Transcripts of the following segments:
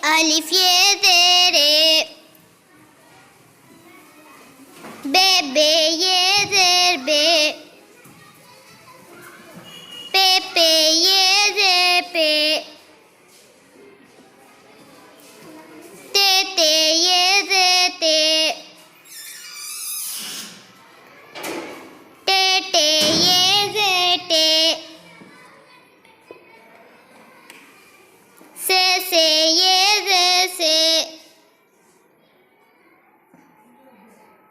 अलिफ ये ज़ेर बे बे ये ज़ेर बे पे ये ज़ेर पे ते ये ज़ेर ते ये ज़ेर टे से ये ज़ेर से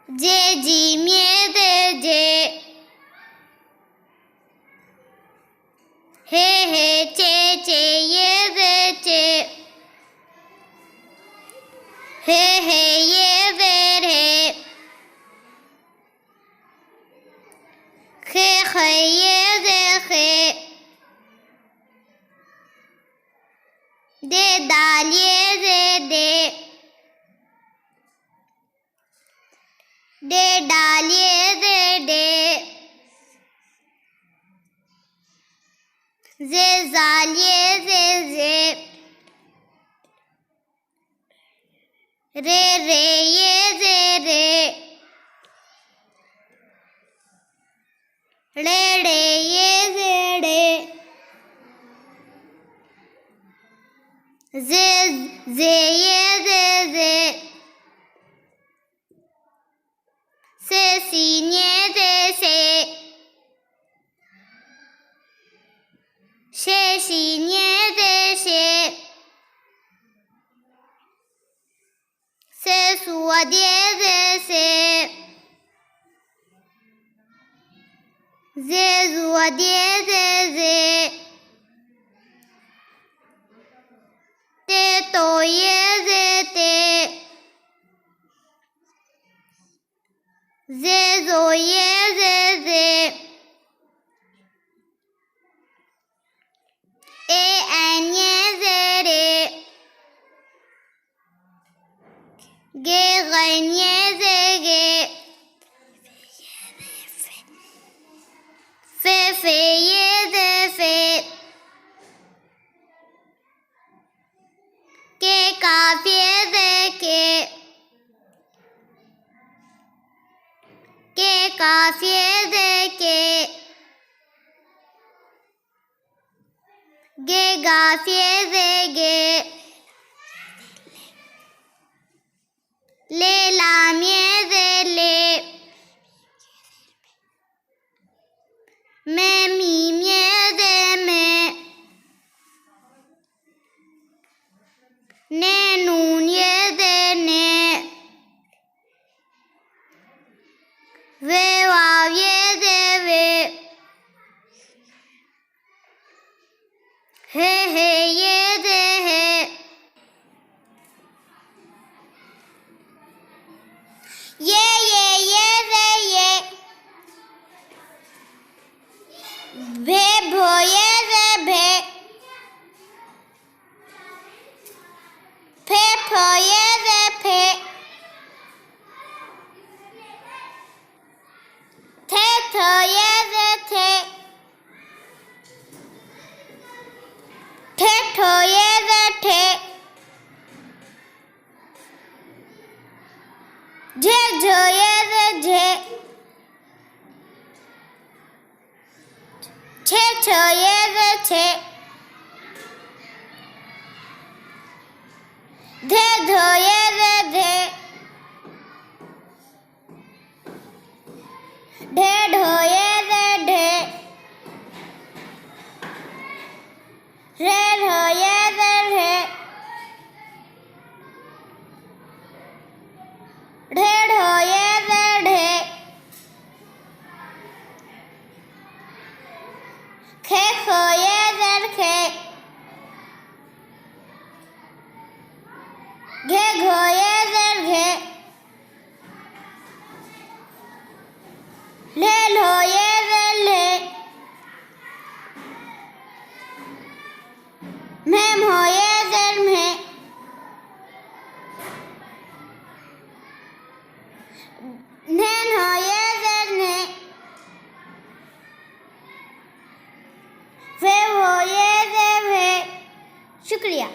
जे जीम ये ज़ेर जे हे चे ये ज़ेर चे हे ये ज़ेर है खे ये ज़ेर खे दे दाल ये ज़ेर दे डाल ये ज़ेर जे जाल ये ज़ेर रे ये ज़ेर रे ये ज़ेर जे ये ज़ेर से सीन ये शे शीन ये से सुअद ये जे जुअद ये ते तो ये जे जो ये एन ये गे गैन ये फे ये के काफ ये के काफ ये गे गाफ ये गे ले लाम ये ले मैं मीम ये में ने नून ये ने वे वाव ये वे हे ये है ये भे भो ये भे फे फो ये फे थे थो ये थे ठो ये ठे झे झो ये झे छे छो ये छे धे धो ये धे ढे ढो ये ढे रे ढो ये ढे ढे ढो ये ढे खे खो ये खे घे घो ये घे ले लो ये ले मैं हो ये में नैन हो ये ने वे हो ये वे शुक्रिया।